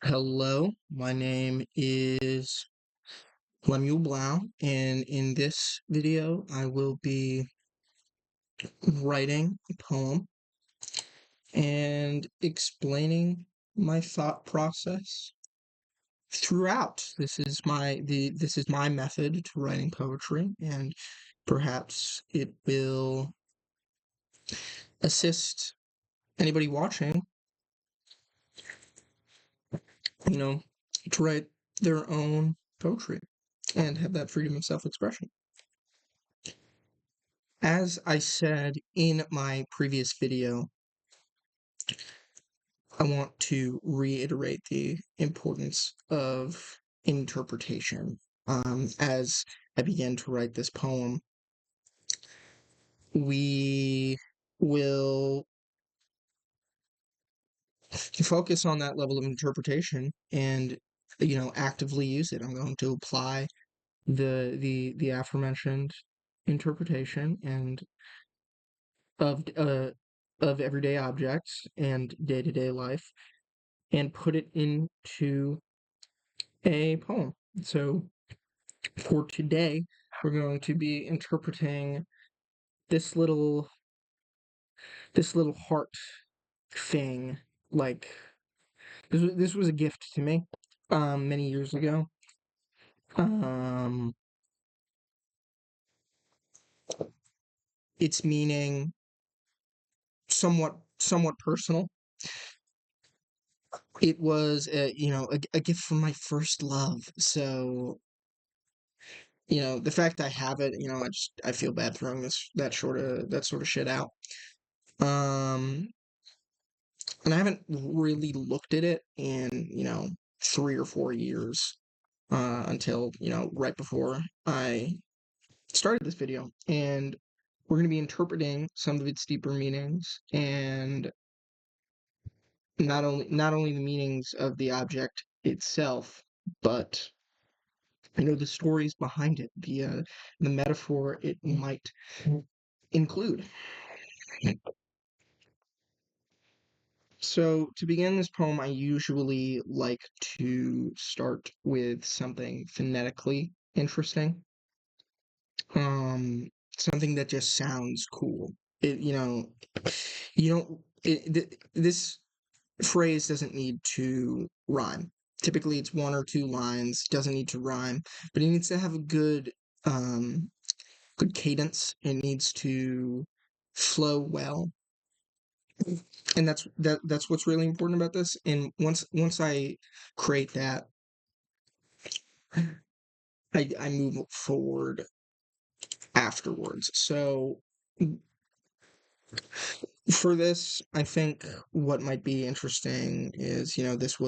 Hello, my name is Lemuel Blau, and in this video, I will be writing a poem and explaining my thought process throughout. This is my method to writing poetry, and perhaps it will assist anybody watching, you know, to write their own poetry and have that freedom of self-expression. As I said in my previous video, I want to reiterate the importance of interpretation. As I began to write this poem, we will focus on that level of interpretation and actively use it. I'm going to apply the aforementioned interpretation and of uh of everyday objects and day-to-day life and put it into a poem. So for today, we're going to be interpreting this little heart thing. Like this was a gift to me many years ago. Um its meaning somewhat personal. It was a gift from my first love. So the fact I have it, I feel bad throwing that sort of shit out. Um, and I haven't really looked at it in, 3 or 4 years, until, right before I started this video. And we're going to be interpreting some of its deeper meanings, and not only the meanings of the object itself, but the stories behind it, the metaphor it might include. So, to begin this poem, I usually like to start with something phonetically interesting, something that just sounds cool. It, you don't, this phrase doesn't need to rhyme. Typically, it's one or two lines, doesn't need to rhyme, but it needs to have a um, good cadence. It needs to flow well, and that's what's really important about this. And once I create that, I move forward afterwards. So for this, I think what might be interesting is, this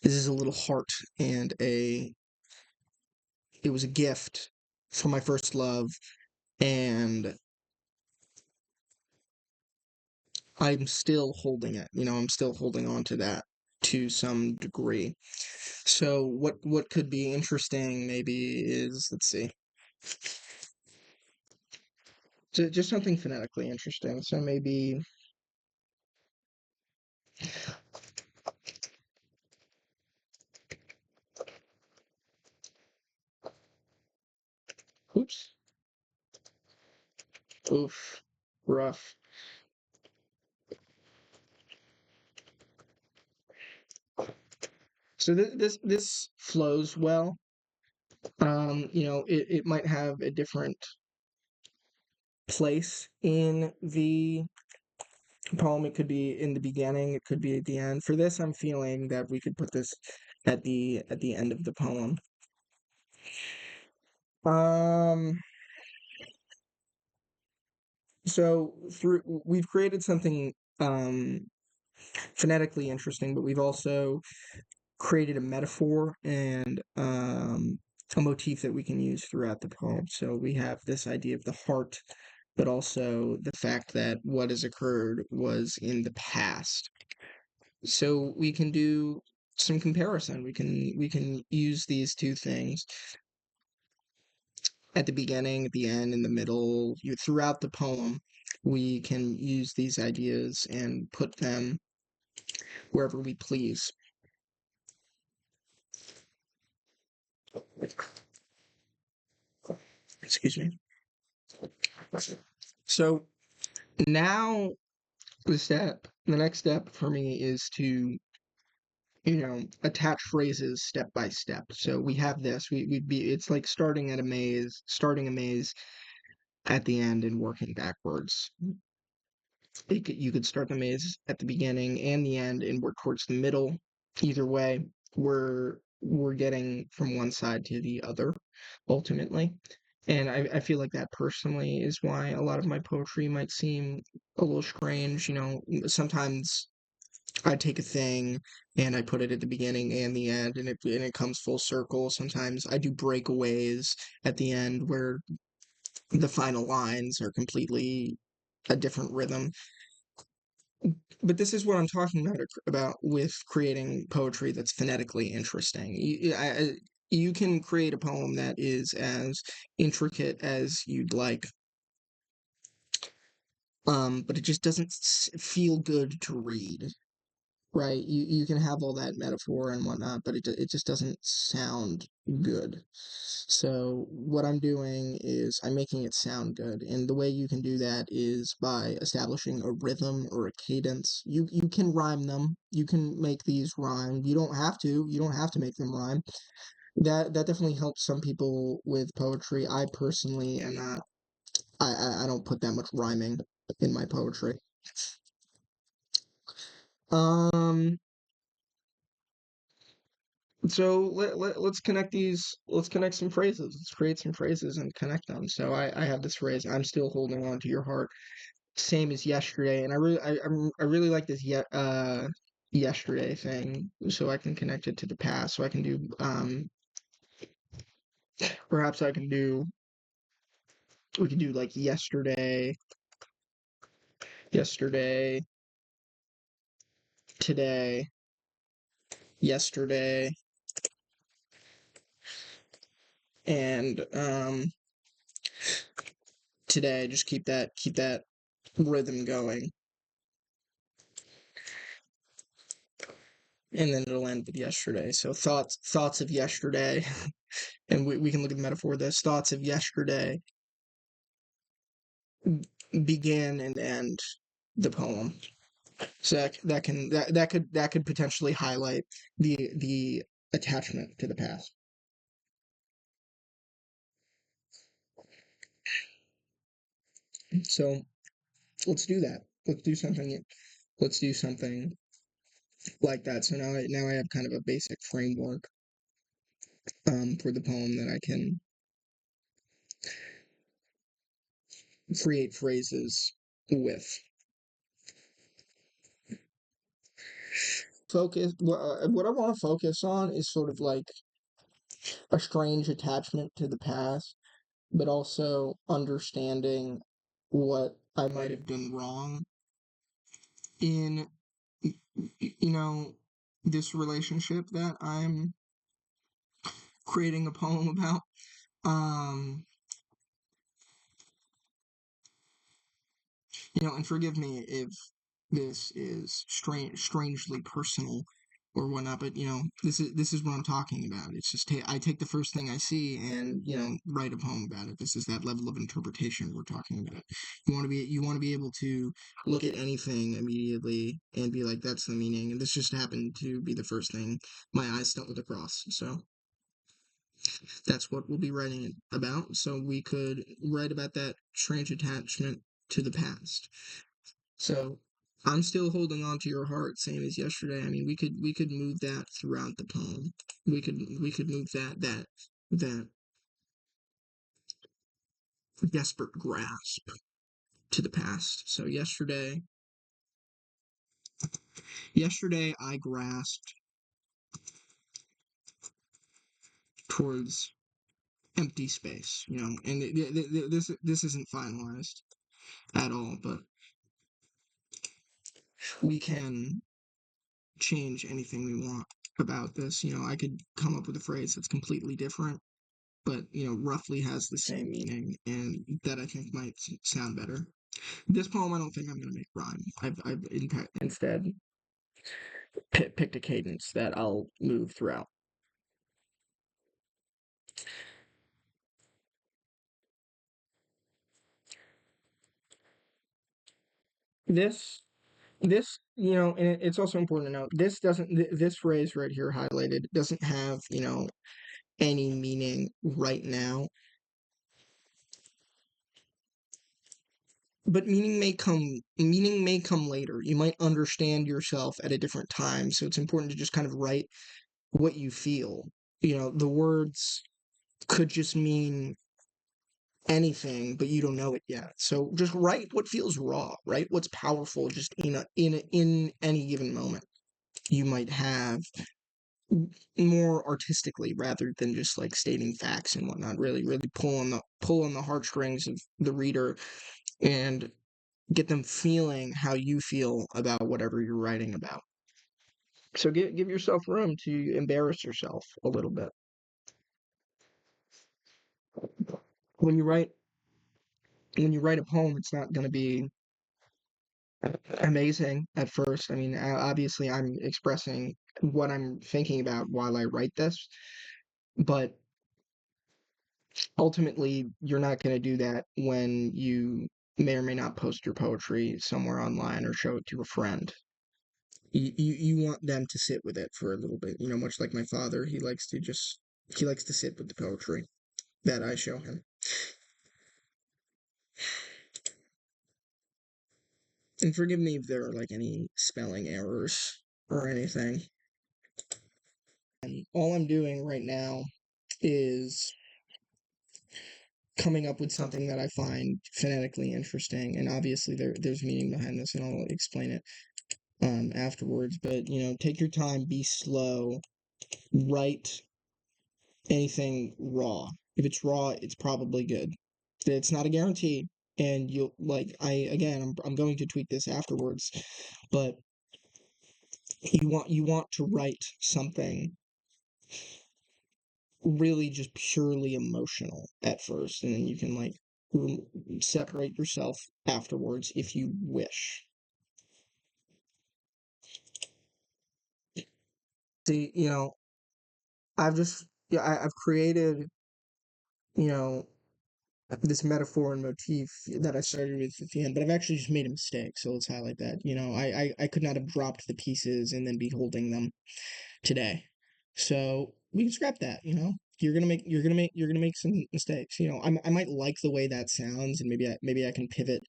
is a little heart, and a it was a gift from my first love, and I'm still holding it. I'm still holding on to that to some degree. So what could be interesting maybe is, let's see, just something phonetically interesting. So maybe, oops, oof, rough. So this flows well. It might have a different place in the poem. It could be in the beginning, it could be at the end. For this, I'm feeling that we could put this at the end of the poem. Um, so through we've created something phonetically interesting, but we've also created a metaphor and a motif that we can use throughout the poem. So we have this idea of the heart, but also the fact that what has occurred was in the past. So we can do some comparison. We can use these two things at the beginning, at the end, in the middle, throughout the poem. We can use these ideas and put them wherever we please. Excuse me. So now the next step for me is to, attach phrases step by step. So we have this, it's like starting a maze at the end and working backwards. You could start the maze at the beginning and the end and work towards the middle. Either way, we're getting from one side to the other ultimately. And I feel like that personally is why a lot of my poetry might seem a little strange. Sometimes I take a thing and I put it at the beginning and the end, and it comes full circle. Sometimes I do breakaways at the end where the final lines are completely a different rhythm. But this is what I'm talking about with creating poetry that's phonetically interesting. You can create a poem that is as intricate as you'd like, but it just doesn't feel good to read. Right, you can have all that metaphor and whatnot, but it just doesn't sound good. So what I'm doing is I'm making it sound good, and the way you can do that is by establishing a rhythm or a cadence. You can rhyme them. You can make these rhyme. You don't have to. You don't have to make them rhyme. That definitely helps some people with poetry. I personally am not. I don't put that much rhyming in my poetry. Um, So let's connect some phrases. Let's create some phrases and connect them. So I have this phrase, I'm still holding on to your heart, same as yesterday. And I really like this yesterday thing, so I can connect it to the past. So I can do perhaps I can do we can do like yesterday, today, yesterday, and today. Just keep that rhythm going. And then it'll end with yesterday. So thoughts of yesterday, and we can look at the metaphor of this. Thoughts of yesterday begin and end the poem. So that could potentially highlight the attachment to the past. So let's do that. Let's do something like that. So now I have kind of a basic framework for the poem that I can create phrases with. What I want to focus on is sort of like a strange attachment to the past, but also understanding what I might have done wrong in, you know, this relationship that I'm creating a poem about. Um, and forgive me if this is strangely personal or whatnot, but this is what I'm talking about. It's just I take the first thing I see and write a poem about it. This is that level of interpretation we're talking about. You want to be able to look at anything immediately and be like, that's the meaning. And this just happened to be the first thing my eyes stumbled across. So that's what we'll be writing about. So we could write about that strange attachment to the past. So I'm still holding on to your heart, same as yesterday. I mean, we could move that throughout the poem. We could move that desperate grasp to the past. So yesterday I grasped towards empty space, and this isn't finalized at all, but we can change anything we want about this. I could come up with a phrase that's completely different, but roughly has the same meaning, and that I think might sound better. This poem, I don't think I'm gonna make rhyme. Instead picked a cadence that I'll move throughout. This this and it's also important to note this doesn't this phrase right here highlighted doesn't have any meaning right now, but meaning may come later. You might understand yourself at a different time, so it's important to just kind of write what you feel. The words could just mean anything, but you don't know it yet. So just write what feels raw, write what's powerful just in any given moment. You might have more artistically rather than just like stating facts and whatnot. Really pull on the heartstrings of the reader and get them feeling how you feel about whatever you're writing about. So give yourself room to embarrass yourself a little bit. When you write when you write a poem, it's not going to be amazing at first. I mean, obviously, I'm expressing what I'm thinking about while I write this, but ultimately, you're not going to do that when you may or may not post your poetry somewhere online or show it to a friend. You want them to sit with it for a little bit. Much like my father, he likes to sit with the poetry that I show him. And forgive me if there are like any spelling errors or anything. And all I'm doing right now is coming up with something that I find phonetically interesting, and obviously there's meaning behind this, and I'll explain it afterwards. But take your time, be slow, write anything raw. If it's raw, it's probably good. It's not a guarantee, and you'll like I'm going to tweak this afterwards, but you want to write something really just purely emotional at first, and then you can like separate yourself afterwards if you wish. See, I've created you know this metaphor and motif that I started with at the end, but I've actually just made a mistake. So let's highlight that. I could not have dropped the pieces and then be holding them today. So we can scrap that. You're gonna make some mistakes. I might like the way that sounds, and maybe I can pivot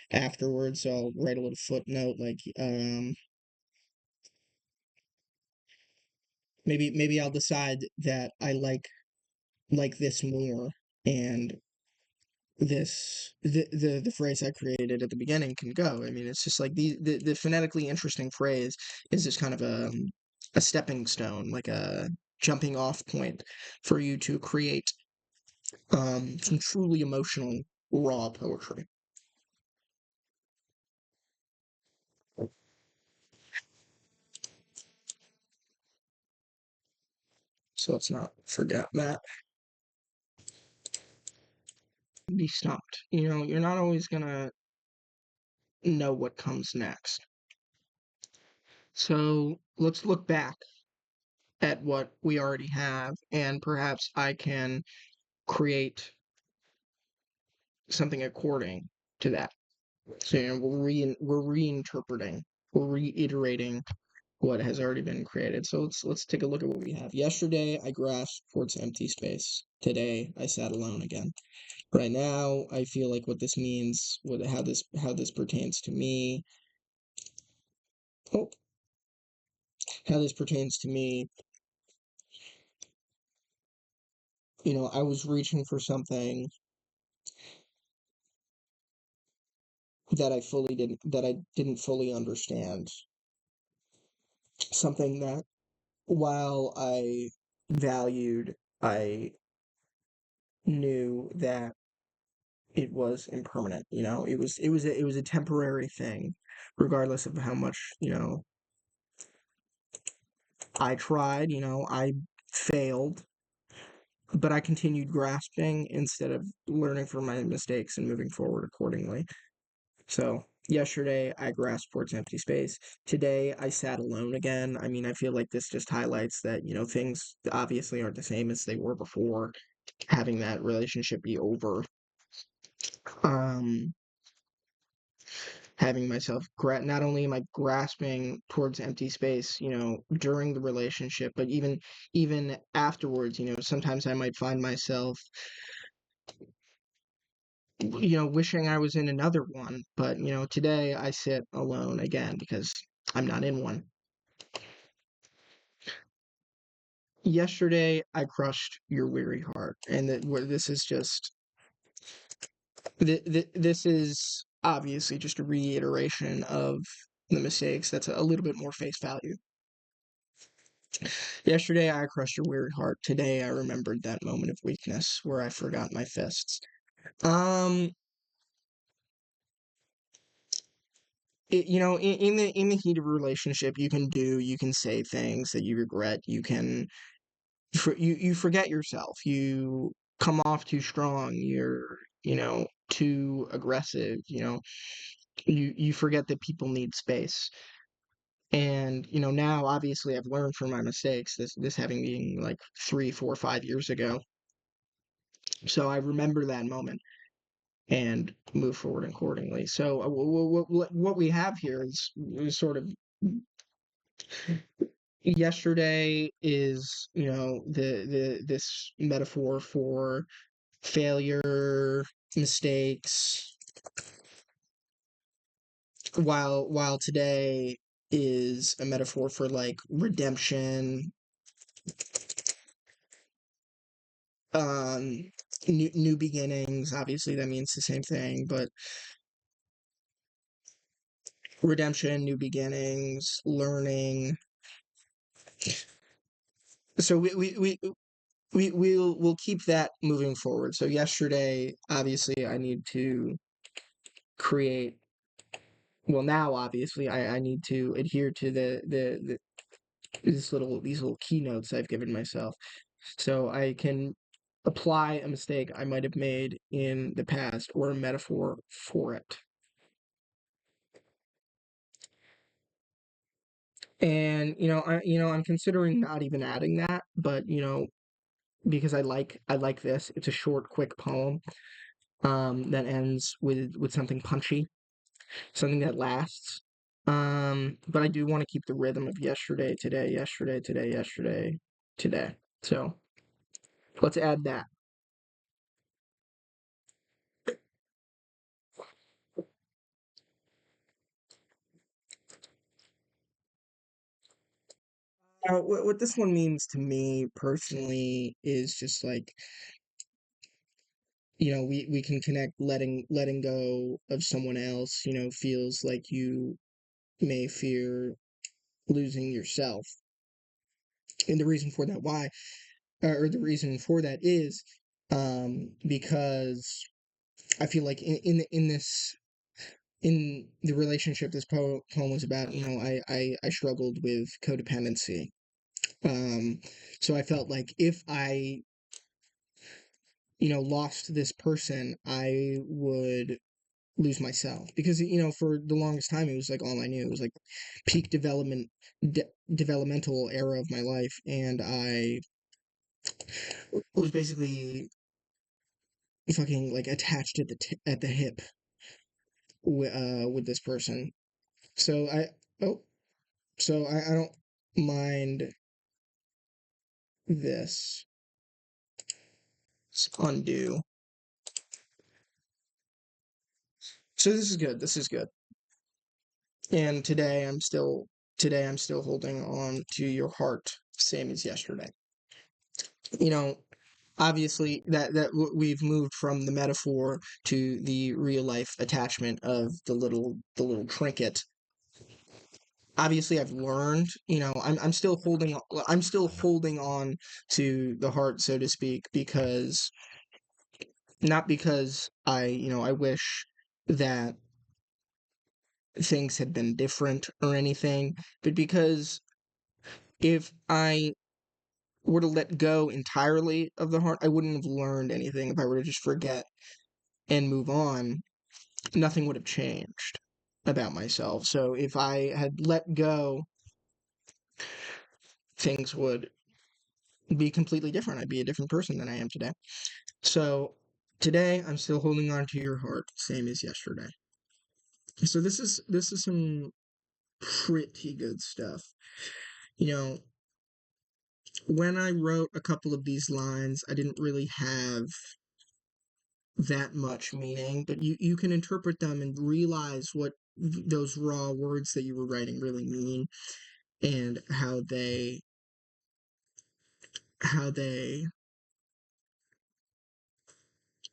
afterwards. So I'll write a little footnote like maybe I'll decide that I like this more, and the phrase I created at the beginning can go. I mean, it's just like the phonetically interesting phrase is just kind of a stepping stone, like a jumping off point for you to create some truly emotional raw poetry. So let's not forget that. Be stumped. You're not always gonna know what comes next. So let's look back at what we already have, and perhaps I can create something according to that. So we're reinterpreting, we're reiterating what has already been created. So let's take a look at what we have. Yesterday I grasped towards empty space. Today I sat alone again. Right now I feel like what this means, how this pertains to me. Oh, how this pertains to me. I was reaching for something that I didn't fully understand. Something that while I valued, I knew that it was impermanent. It was a temporary thing, regardless of how much I tried. I failed, but I continued grasping instead of learning from my mistakes and moving forward accordingly. So Yesterday, I grasped towards empty space. Today, I sat alone again. I mean, I feel like this just highlights that, things obviously aren't the same as they were before. Having that relationship be over. Um, Having myself not only am I grasping towards empty space, during the relationship, but even afterwards, sometimes I might find myself, wishing I was in another one. But, today I sit alone again because I'm not in one. Yesterday I crushed your weary heart, and this is just this is obviously just a reiteration of the mistakes. That's a little bit more face value. Yesterday I crushed your weary heart. Today I remembered that moment of weakness where I forgot my fists. Um, in the heat of a relationship, you can say things that you regret. You forget yourself. You come off too strong. You're too aggressive. You forget that people need space. And now obviously I've learned from my mistakes. This having been like 3, 4, 5 years ago. So I remember that moment and move forward accordingly. So what we have here is sort of yesterday is the this metaphor for failure, mistakes, while today is a metaphor for like redemption, um new beginnings. Obviously that means the same thing, but redemption, new beginnings, learning. So we'll keep that moving forward. So yesterday, obviously, I need to create. Well, now obviously, I need to adhere to these little keynotes I've given myself, so I can apply a mistake I might have made in the past or a metaphor for it. And I'm considering not even adding that, but because I like this. It's a short, quick poem that ends with something punchy, something that lasts. But I do want to keep the rhythm of yesterday, today, yesterday, today, yesterday, today. So let's add that. What this one means to me personally is just like, we can connect. Letting go of someone else, feels like you may fear losing yourself. And the reason for that why or the reason for that is because I feel like in the relationship this poem was about, I struggled with codependency. Um, so I felt like if I, lost this person, I would lose myself because, for the longest time, it was like all I knew. It was like peak developmental era of my life. And I was basically fucking like attached at at the hip with this person. So oh, I don't mind this. Let's undo. So this is good. This is good. And today I'm still holding on to your heart, same as yesterday. You know, Obviously we've moved from the metaphor to the real life attachment of the little trinket. Obviously I've learned, I'm still holding on to the heart, so to speak, because not because I wish that things had been different or anything, but because if I were to let go entirely of the heart, I wouldn't have learned anything. If I were to just forget and move on, nothing would have changed. about myself. So if I had let go, things would be completely different. I'd be a different person than I am today. So today I'm still holding on to your heart, same as yesterday. So this is some pretty good stuff. You know, when I wrote a couple of these lines, I didn't really have that much meaning, but you can interpret them and realize what those raw words that you were writing really mean, and how they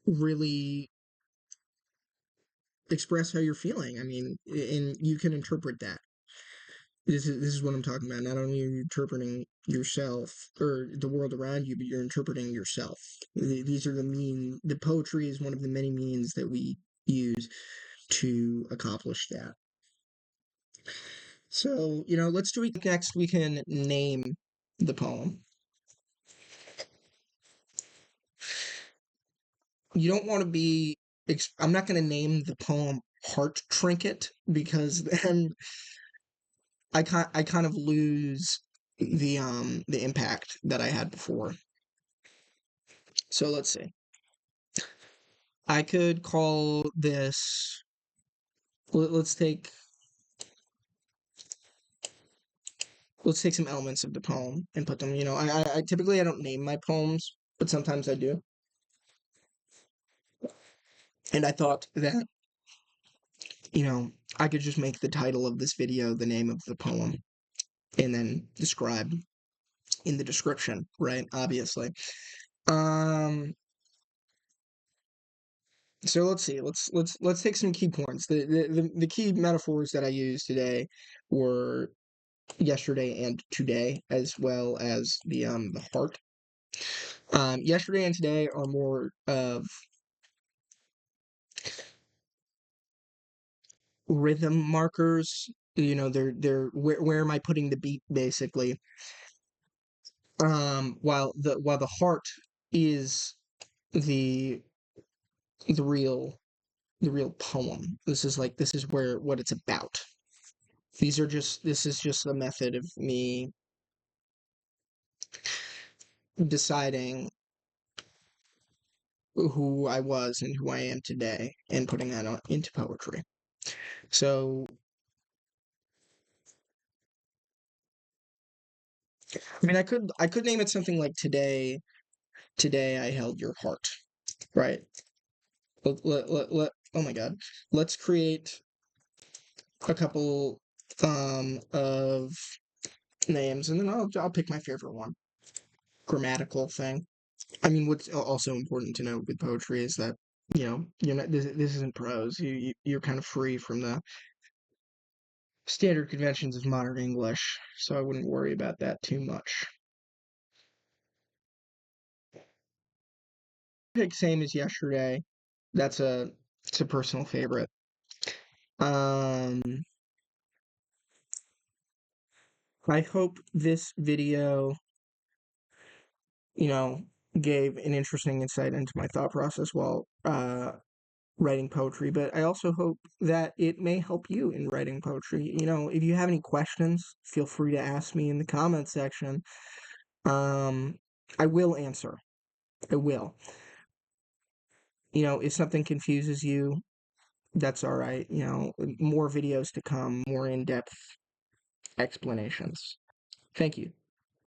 really express how you're feeling. I mean, and you can interpret that. This is what I'm talking about. Not only are you interpreting yourself or the world around you, but you're interpreting yourself. These are the poetry is one of the many means that we use to accomplish that. So, let's do it next. We can name the poem. You don't want to be, I'm not going to name the poem Heart Trinket because then I kind of lose the impact that I had before. So let's see. I could call this, let's take some elements of the poem and put them, I typically I don't name my poems, but sometimes I do. And I thought that, I could just make the title of this video the name of the poem and then describe in the description, right? Obviously. Um so let's see. Let's take some key points. The key metaphors that I used today were yesterday and today, as well as the heart. Yesterday and today are more of rhythm markers. They're where am I putting the beat basically. While the heart is the the real the real poem. This is where what it's about. This is just a method of me deciding who I was and who I am today and putting that into poetry. So, I mean, I could name it something like today I held your heart, right? Oh my God. Let's create a couple of names and then I'll pick my favorite one. Grammatical thing. I mean, what's also important to note with poetry is that, you're not this isn't prose. You're kind of free from the standard conventions of modern English, so I wouldn't worry about that too much. Pick same as yesterday. That's it's a personal favorite. Um, I hope this video, you know, gave an interesting insight into my thought process while writing poetry, but I also hope that it may help you in writing poetry. If you have any questions, feel free to ask me in the comment section. Um, I will answer. I will. If something confuses you, that's all right. More videos to come, more in-depth explanations. Thank you.